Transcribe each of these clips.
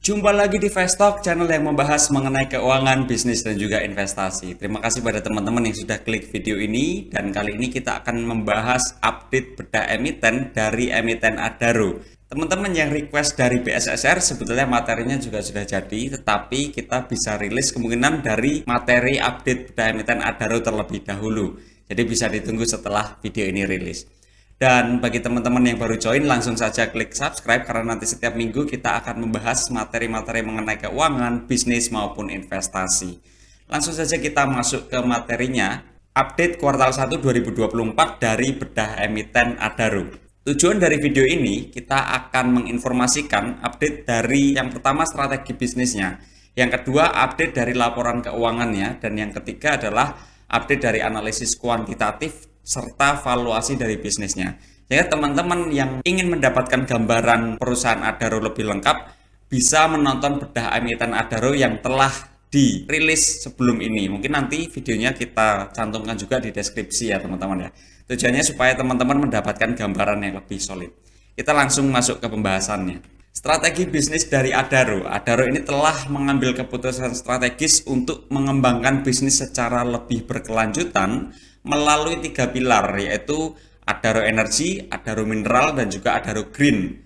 Jumpa lagi di Vestalk, channel yang membahas mengenai keuangan, bisnis, dan juga investasi. Terima kasih pada teman-teman yang sudah klik video ini. Dan kali ini kita akan membahas update bedah emiten dari emiten Adaro. Teman-teman yang request dari BSSR sebetulnya materinya juga sudah jadi, tetapi kita bisa rilis kemungkinan dari materi update bedah emiten Adaro terlebih dahulu. Jadi bisa ditunggu setelah video ini rilis. Dan bagi teman-teman yang baru join, langsung saja klik subscribe karena nanti setiap minggu kita akan membahas materi-materi mengenai keuangan, bisnis maupun investasi. Langsung saja kita masuk ke materinya. Update kuartal 1 2024 dari bedah emiten Adaro. Tujuan dari video ini, kita akan menginformasikan update dari yang pertama strategi bisnisnya, yang kedua update dari laporan keuangannya, dan yang ketiga adalah update dari analisis kuantitatif serta valuasi dari bisnisnya. Jadi teman-teman yang ingin mendapatkan gambaran perusahaan Adaro lebih lengkap bisa menonton bedah emiten Adaro yang telah dirilis sebelum ini. Mungkin nanti videonya kita cantumkan juga di deskripsi ya teman-teman ya. Tujuannya supaya teman-teman mendapatkan gambaran yang lebih solid. Kita langsung masuk ke pembahasannya. Strategi bisnis dari Adaro. Adaro ini telah mengambil keputusan strategis untuk mengembangkan bisnis secara lebih berkelanjutan melalui 3 pilar, yaitu Adaro Energi, Adaro Mineral, dan juga Adaro Green.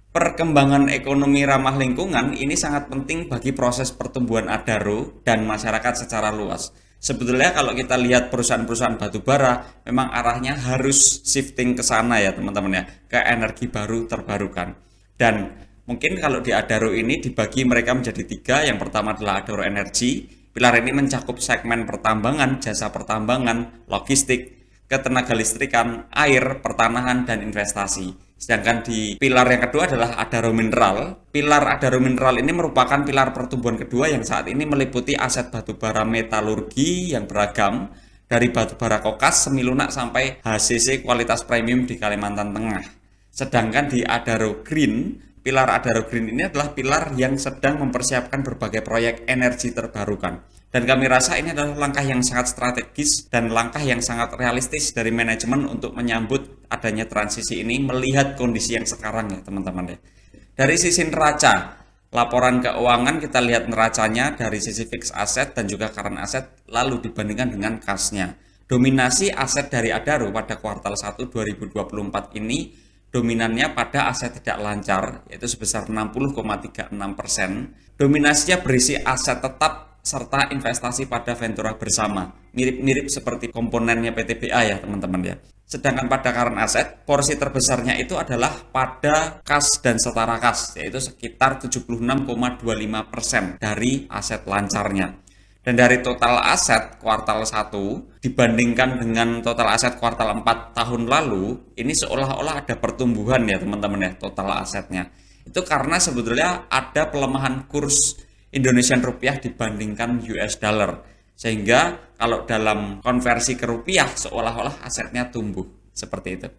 Perkembangan ekonomi ramah lingkungan ini sangat penting bagi proses pertumbuhan Adaro dan masyarakat secara luas. Sebetulnya kalau kita lihat perusahaan-perusahaan batubara, memang arahnya harus shifting ke sana ya teman-teman ya, ke energi baru terbarukan. Dan mungkin kalau di Adaro ini dibagi mereka menjadi 3. Yang pertama adalah Adaro Energi. Pilar ini mencakup segmen pertambangan, jasa pertambangan, logistik, ketenaga listrikan, air, pertanahan, dan investasi. Sedangkan di pilar yang kedua adalah Adaro Mineral. Pilar Adaro Mineral ini merupakan pilar pertumbuhan kedua yang saat ini meliputi aset batubara metalurgi yang beragam, dari batubara kokas, semi lunak, sampai HCC kualitas premium di Kalimantan Tengah. Sedangkan di Adaro Green, pilar Adaro Green ini adalah pilar yang sedang mempersiapkan berbagai proyek energi terbarukan. Dan kami rasa ini adalah langkah yang sangat strategis dan langkah yang sangat realistis dari manajemen untuk menyambut adanya transisi ini melihat kondisi yang sekarang ya teman-teman ya. Dari sisi neraca, laporan keuangan kita lihat neracanya dari sisi fixed asset dan juga current asset lalu dibandingkan dengan kasnya. Dominasi aset dari Adaro pada kuartal 1 2024 ini dominannya pada aset tidak lancar, yaitu sebesar 60,36%. Dominasinya berisi aset tetap serta investasi pada ventura bersama, mirip-mirip seperti komponennya PTBA ya teman-teman ya. Sedangkan pada current asset, porsi terbesarnya itu adalah pada kas dan setara kas, yaitu sekitar 76,25% dari aset lancarnya. Dan dari total aset kuartal 1 dibandingkan dengan total aset kuartal 4 tahun lalu, ini seolah-olah ada pertumbuhan ya teman-teman ya total asetnya. Itu karena sebetulnya ada pelemahan kurs Indonesian rupiah dibandingkan US dollar. Sehingga kalau dalam konversi ke rupiah seolah-olah asetnya tumbuh seperti itu.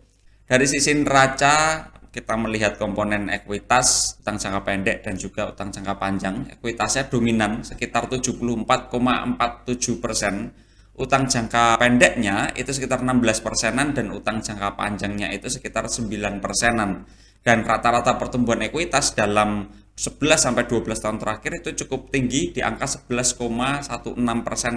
Dari sisi neraca kita melihat komponen ekuitas, utang jangka pendek dan juga utang jangka panjang. Ekuitasnya dominan sekitar 74,47%. Utang jangka pendeknya itu sekitar 16%-an dan utang jangka panjangnya itu sekitar 9%-an. Dan rata-rata pertumbuhan ekuitas dalam 11-12 tahun terakhir itu cukup tinggi di angka 11,16%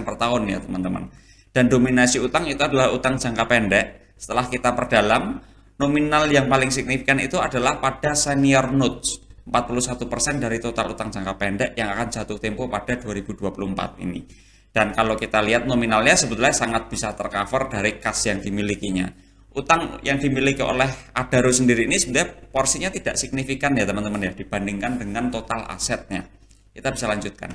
per tahun ya teman-teman. Dan dominasi utang itu adalah utang jangka pendek. Setelah kita perdalam, nominal yang paling signifikan itu adalah pada senior notes, 41% dari total utang jangka pendek yang akan jatuh tempo pada 2024 ini. Dan kalau kita lihat nominalnya sebetulnya sangat bisa tercover dari kas yang dimilikinya. Utang yang dimiliki oleh Adaro sendiri ini sebenarnya porsinya tidak signifikan ya teman-teman ya dibandingkan dengan total asetnya. Kita bisa lanjutkan.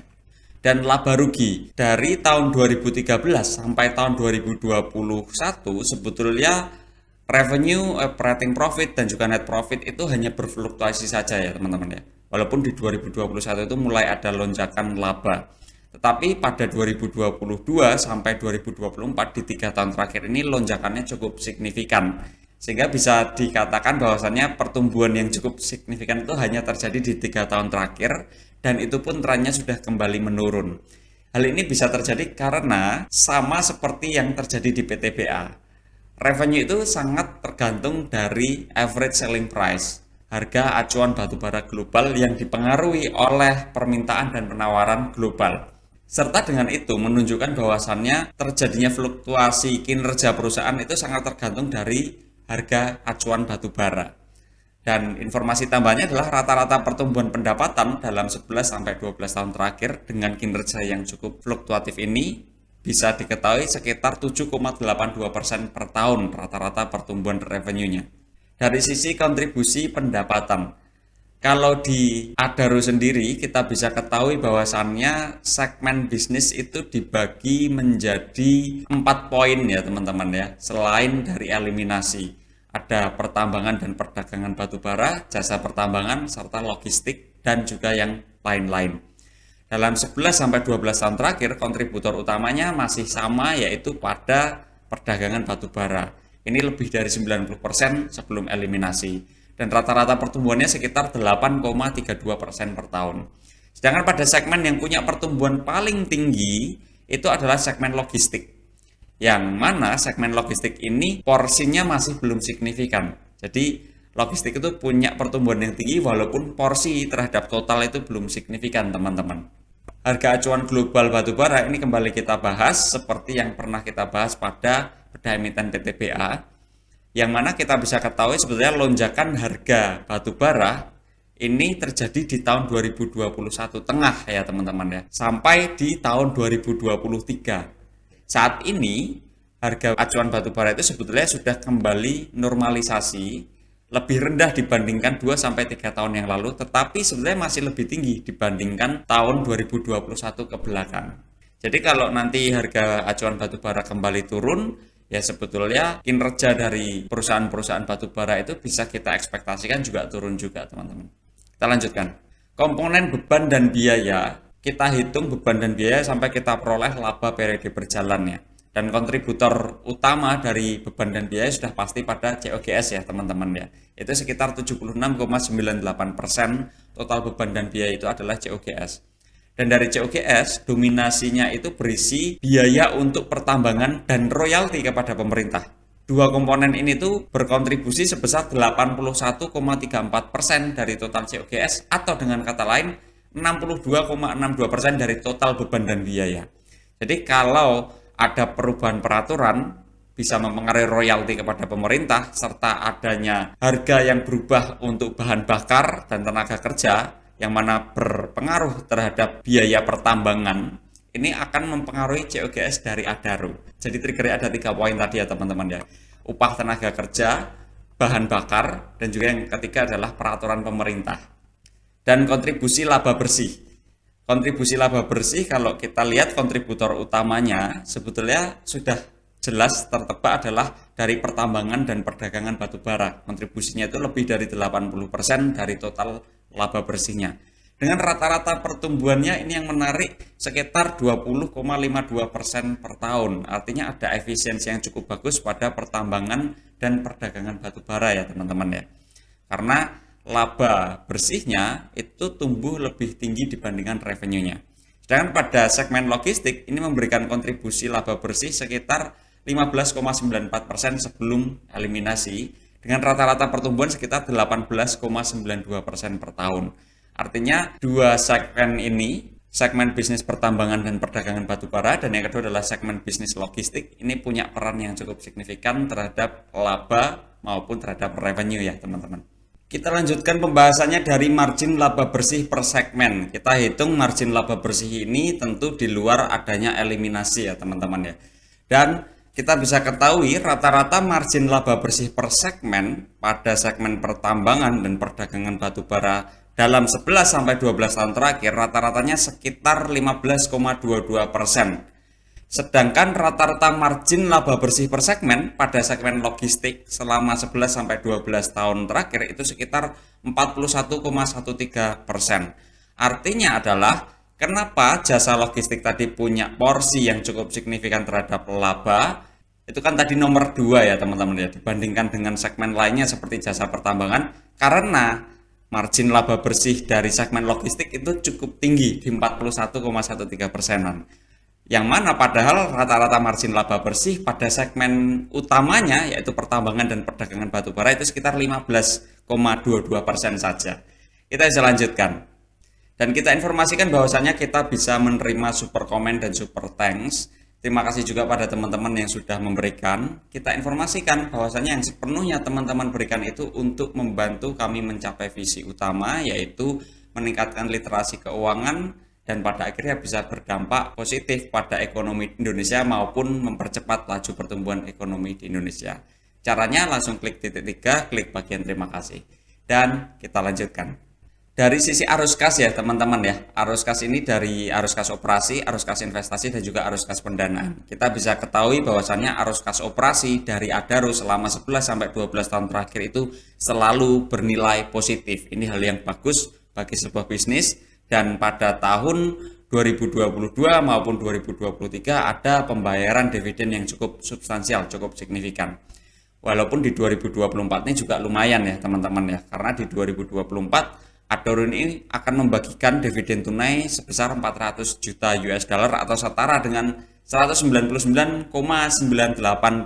Dan laba rugi dari tahun 2013 sampai tahun 2021 sebetulnya revenue, operating profit, dan juga net profit itu hanya berfluktuasi saja ya teman-teman ya. Walaupun di 2021 itu mulai ada lonjakan laba. Tetapi pada 2022 sampai 2024 di 3 tahun terakhir ini lonjakannya cukup signifikan. Sehingga bisa dikatakan bahwasannya pertumbuhan yang cukup signifikan itu hanya terjadi di 3 tahun terakhir dan itu pun trennya sudah kembali menurun. Hal ini bisa terjadi karena sama seperti yang terjadi di PTBA. Revenue itu sangat tergantung dari average selling price. harga acuan batubara global yang dipengaruhi oleh permintaan dan penawaran global. Serta dengan itu menunjukkan bahwasannya terjadinya fluktuasi kinerja perusahaan itu sangat tergantung dari harga acuan batubara. Dan informasi tambahannya adalah rata-rata pertumbuhan pendapatan dalam 11-12 tahun terakhir dengan kinerja yang cukup fluktuatif ini bisa diketahui sekitar 7,82% per tahun rata-rata pertumbuhan revenue-nya. Dari sisi kontribusi pendapatan, kalau di Adaro sendiri kita bisa ketahui bahwasannya segmen bisnis itu dibagi menjadi 4 poin ya teman-teman ya. Selain dari eliminasi, ada pertambangan dan perdagangan batubara, jasa pertambangan, serta logistik dan juga yang lain-lain. Dalam 11-12 tahun terakhir, kontributor utamanya masih sama yaitu pada perdagangan batubara. Ini lebih dari 90% sebelum eliminasi. Dan rata-rata pertumbuhannya sekitar 8,32% per tahun. Sedangkan pada segmen yang punya pertumbuhan paling tinggi, itu adalah segmen logistik. Yang mana segmen logistik ini porsinya masih belum signifikan. Jadi logistik itu punya pertumbuhan yang tinggi walaupun porsi terhadap total itu belum signifikan teman-teman. Harga acuan global batubara ini kembali kita bahas seperti yang pernah kita bahas pada bedah emiten PTBA, yang mana kita bisa ketahui sebetulnya lonjakan harga batubara ini terjadi di tahun 2021 tengah ya teman-teman ya, sampai di tahun 2023. Saat ini harga acuan batubara itu sebetulnya sudah kembali normalisasi, lebih rendah dibandingkan 2-3 tahun yang lalu, tetapi sebenarnya masih lebih tinggi dibandingkan tahun 2021 ke belakang. Jadi kalau nanti harga acuan batubara kembali turun, ya sebetulnya kinerja dari perusahaan-perusahaan batubara itu bisa kita ekspektasikan juga turun juga teman-teman. Kita lanjutkan. Komponen beban dan biaya, kita hitung beban dan biaya sampai kita peroleh laba periode berjalannya. Dan kontributor utama dari beban dan biaya sudah pasti pada COGS ya teman-teman ya. Itu sekitar 76,98% total beban dan biaya itu adalah COGS. Dan dari COGS, dominasinya itu berisi biaya untuk pertambangan dan royalti kepada pemerintah. Dua komponen ini tuh berkontribusi sebesar 81,34% dari total COGS, atau dengan kata lain 62,62% dari total beban dan biaya. Jadi kalau ada perubahan peraturan bisa mempengaruhi royalti kepada pemerintah, serta adanya harga yang berubah untuk bahan bakar dan tenaga kerja yang mana berpengaruh terhadap biaya pertambangan, ini akan mempengaruhi COGS dari Adaro. Jadi triggernya ada 3 poin tadi ya teman-teman ya. Upah tenaga kerja, bahan bakar, dan juga yang ketiga adalah peraturan pemerintah. Dan kontribusi laba bersih. Kontribusi laba bersih kalau kita lihat kontributor utamanya sebetulnya sudah jelas tertebak adalah dari pertambangan dan perdagangan batubara. Kontribusinya itu lebih dari 80% dari total laba bersihnya. Dengan rata-rata pertumbuhannya ini yang menarik sekitar 20,52% per tahun. Artinya ada efisiensi yang cukup bagus pada pertambangan dan perdagangan batubara ya teman-teman ya. Karena laba bersihnya itu tumbuh lebih tinggi dibandingkan revenue-nya. Sedangkan pada segmen logistik ini memberikan kontribusi laba bersih sekitar 15,94% sebelum eliminasi, dengan rata-rata pertumbuhan sekitar 18,92% per tahun. Artinya dua segmen ini, segmen bisnis pertambangan dan perdagangan batubara, dan yang kedua adalah segmen bisnis logistik, ini punya peran yang cukup signifikan terhadap laba maupun terhadap revenue ya teman-teman. Kita lanjutkan pembahasannya dari margin laba bersih per segmen. Kita hitung margin laba bersih ini tentu di luar adanya eliminasi ya teman-teman ya. Dan kita bisa ketahui rata-rata margin laba bersih per segmen pada segmen pertambangan dan perdagangan batubara dalam 11-12 tahun terakhir rata-ratanya sekitar 15,22%. Sedangkan rata-rata margin laba bersih per segmen pada segmen logistik selama 11-12 tahun terakhir itu sekitar 41,13%. Artinya adalah kenapa jasa logistik tadi punya porsi yang cukup signifikan terhadap laba, itu kan tadi nomor 2 ya teman-teman ya, dibandingkan dengan segmen lainnya seperti jasa pertambangan, karena margin laba bersih dari segmen logistik itu cukup tinggi di 41,13%. Yang mana padahal rata-rata margin laba bersih pada segmen utamanya yaitu pertambangan dan perdagangan batubara itu sekitar 15,02%. 3,22% saja. Kita bisa lanjutkan. Dan kita informasikan bahwasanya kita bisa menerima super komen dan super thanks. Terima kasih juga pada teman-teman yang sudah memberikan. Kita informasikan bahwasanya yang sepenuhnya teman-teman berikan itu untuk membantu kami mencapai visi utama, yaitu meningkatkan literasi keuangan dan pada akhirnya bisa berdampak positif pada ekonomi Indonesia maupun mempercepat laju pertumbuhan ekonomi di Indonesia. Caranya langsung klik titik 3, klik bagian terima kasih. Dan kita lanjutkan. Dari sisi arus kas ya teman-teman ya, arus kas ini dari arus kas operasi, arus kas investasi, dan juga arus kas pendanaan. Kita bisa ketahui bahwasannya arus kas operasi dari Adaro selama 11-12 tahun terakhir itu selalu bernilai positif. Ini hal yang bagus bagi sebuah bisnis, dan pada tahun 2022 maupun 2023 ada pembayaran dividen yang cukup substansial, cukup signifikan. Walaupun di 2024 ini juga lumayan ya teman-teman ya, karena di 2024 Adaro ini akan membagikan dividen tunai sebesar 400 juta US dollar atau setara dengan 199,98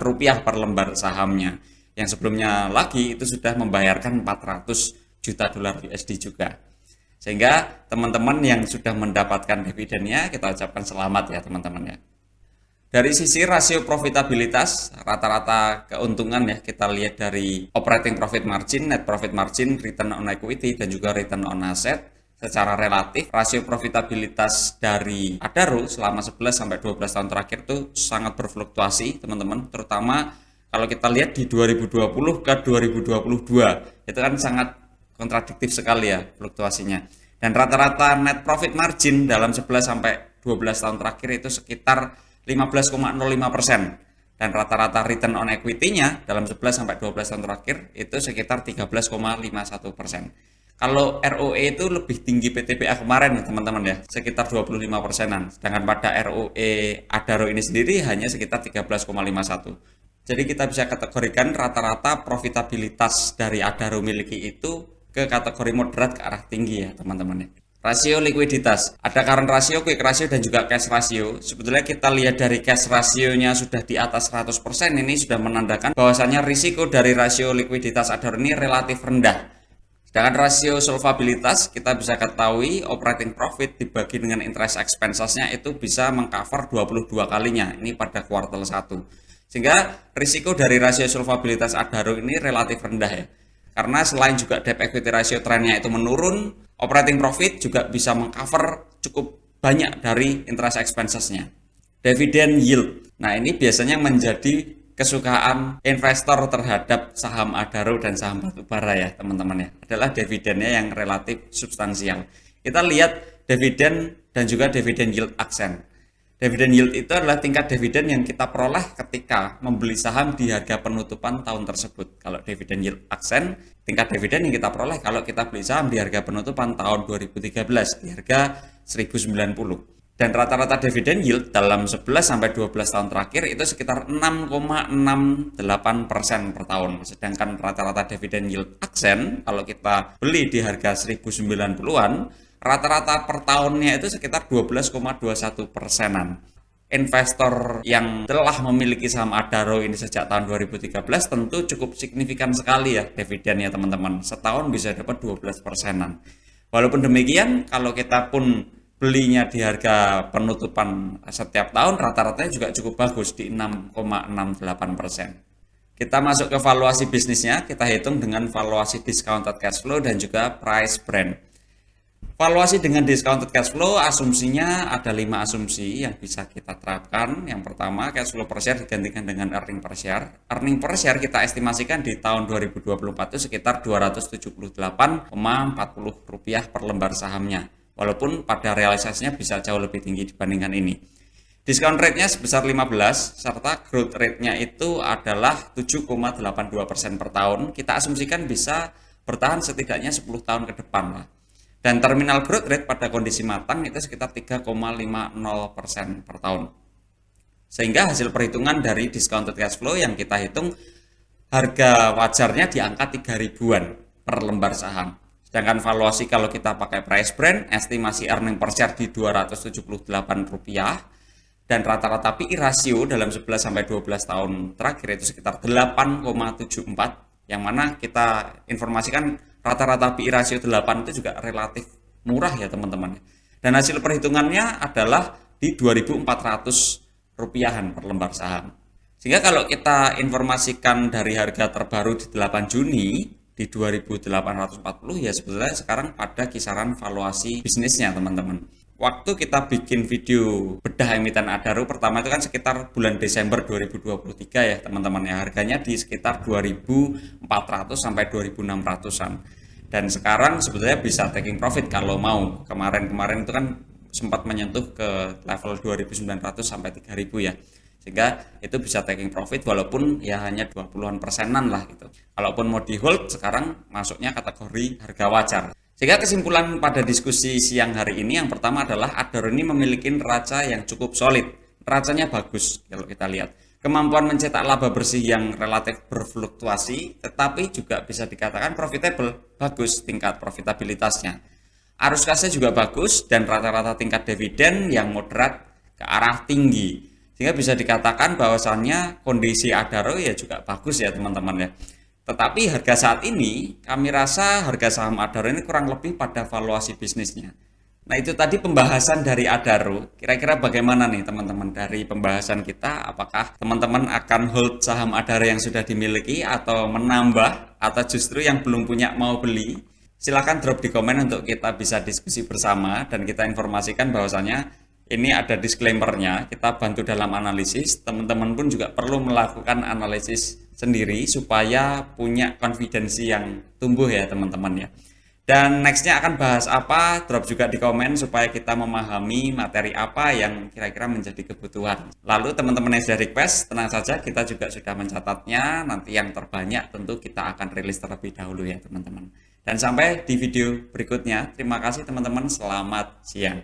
rupiah per lembar sahamnya. Yang sebelumnya lagi itu sudah membayarkan 400 juta dolar USD juga. Sehingga teman-teman yang sudah mendapatkan dividennya kita ucapkan selamat ya teman-teman ya. Dari sisi rasio profitabilitas, rata-rata keuntungan ya kita lihat dari operating profit margin, net profit margin, return on equity, dan juga return on asset. Secara relatif, rasio profitabilitas dari Adaro selama 11-12 tahun terakhir itu sangat berfluktuasi teman-teman. Terutama kalau kita lihat di 2020 ke 2022, itu kan sangat kontradiktif sekali ya fluktuasinya. Dan rata-rata net profit margin dalam 11-12 tahun terakhir itu sekitar 15,05%, dan rata-rata return on equity-nya dalam 11-12 tahun terakhir itu sekitar 13,51%. Kalau ROE itu lebih tinggi PTBA kemarin ya teman-teman ya, sekitar 25%-an, sedangkan pada ROE Adaro ini sendiri hanya sekitar 13,51%. Jadi kita bisa kategorikan rata-rata profitabilitas dari Adaro miliki itu ke kategori moderat ke arah tinggi ya teman-teman ya. Rasio likuiditas, ada current ratio, quick ratio, dan juga cash ratio. Sebetulnya kita lihat dari cash rasionya sudah di atas 100%, ini sudah menandakan bahwasannya risiko dari rasio likuiditas Adaro ini relatif rendah. Sedangkan rasio solvabilitas, kita bisa ketahui operating profit dibagi dengan interest expenses-nya itu bisa mengcover 22 kalinya, ini pada kuartal 1. Sehingga risiko dari rasio solvabilitas Adaro ini relatif rendah ya. Karena selain juga debt equity ratio trennya itu menurun, operating profit juga bisa mengcover cukup banyak dari interest expenses-nya. Dividend yield. Nah, ini biasanya menjadi kesukaan investor terhadap saham Adaro dan saham batubara ya, teman-teman ya. Adalah dividennya yang relatif substansial. Kita lihat dividen dan juga dividen yield aksen. Dividen yield itu adalah tingkat dividen yang kita peroleh ketika membeli saham di harga penutupan tahun tersebut. Kalau dividen yield aksen, tingkat dividen yang kita peroleh kalau kita beli saham di harga penutupan tahun 2013 di harga 1090. Dan rata-rata dividen yield dalam 11-12 tahun terakhir itu sekitar 6,68% per tahun. Sedangkan rata-rata dividen yield aksen kalau kita beli di harga 1090-an, rata-rata per tahunnya itu sekitar 12,21%-an. Investor yang telah memiliki saham Adaro ini sejak tahun 2013 tentu cukup signifikan sekali ya dividennya teman-teman. Setahun bisa dapat 12%-an. Walaupun demikian, kalau kita pun belinya di harga penutupan setiap tahun, rata-ratanya juga cukup bagus di 6,68%. Kita masuk ke valuasi bisnisnya, kita hitung dengan valuasi discounted cash flow dan juga price brand. Valuasi dengan discounted cash flow, asumsinya ada 5 asumsi yang bisa kita terapkan. Yang pertama, cash flow per share digantikan dengan earning per share. Earning per share kita estimasikan di tahun 2024 itu sekitar Rp278,40 per lembar sahamnya. Walaupun pada realisasinya bisa jauh lebih tinggi dibandingkan ini. Discount rate-nya sebesar 15, serta growth rate-nya itu adalah 7,82% per tahun. Kita asumsikan bisa bertahan setidaknya 10 tahun ke depan lah. Dan terminal growth rate pada kondisi matang itu sekitar 3,50% per tahun. Sehingga hasil perhitungan dari discounted cash flow yang kita hitung, harga wajarnya di angka 3.000-an per lembar saham. Sedangkan valuasi kalau kita pakai price brand, estimasi earning per share di Rp278, dan rata-rata PI rasio dalam 11-12 tahun terakhir itu sekitar 8,74. Yang mana kita informasikan rata-rata PI rasio 8 itu juga relatif murah ya teman-teman. Dan hasil perhitungannya adalah di 2.400 rupiahan per lembar saham. Sehingga kalau kita informasikan dari harga terbaru di 8 Juni di 2.840 ya sebetulnya sekarang pada kisaran valuasi bisnisnya teman-teman. Waktu kita bikin video bedah emiten Adaro pertama itu kan sekitar bulan Desember 2023 ya teman-teman ya, harganya di sekitar 2.400 sampai 2.600-an. Dan sekarang sebetulnya bisa taking profit kalau mau. Kemarin-kemarin itu kan sempat menyentuh ke level 2.900 sampai 3.000 ya. Sehingga itu bisa taking profit walaupun ya hanya 20-an persenan lah gitu. Kalaupun mau di hold sekarang masuknya kategori harga wajar. Sehingga kesimpulan pada diskusi siang hari ini yang pertama adalah Adaro ini memiliki neraca yang cukup solid. Neracanya bagus kalau kita lihat. Kemampuan mencetak laba bersih yang relatif berfluktuasi tetapi juga bisa dikatakan profitable, bagus tingkat profitabilitasnya. Arus kasnya juga bagus dan rata-rata tingkat dividen yang moderat ke arah tinggi. Sehingga bisa dikatakan bahwasannya kondisi Adaro ya juga bagus ya teman-teman ya. Tetapi harga saat ini, kami rasa harga saham Adaro ini kurang lebih pada valuasi bisnisnya. Nah itu tadi pembahasan dari Adaro. Kira-kira bagaimana nih teman-teman dari pembahasan kita? Apakah teman-teman akan hold saham Adaro yang sudah dimiliki atau menambah? Atau justru yang belum punya mau beli? Silahkan drop di komen untuk kita bisa diskusi bersama dan kita informasikan bahwasannya ini ada disclaimer-nya, kita bantu dalam analisis, teman-teman pun juga perlu melakukan analisis sendiri supaya punya konfidensi yang tumbuh ya teman-teman ya. Dan nextnya akan bahas apa, drop juga di komen supaya kita memahami materi apa yang kira-kira menjadi kebutuhan. Lalu teman-teman yang sudah request, tenang saja kita juga sudah mencatatnya, nanti yang terbanyak tentu kita akan rilis terlebih dahulu ya teman-teman. Dan sampai di video berikutnya, terima kasih teman-teman, selamat siang.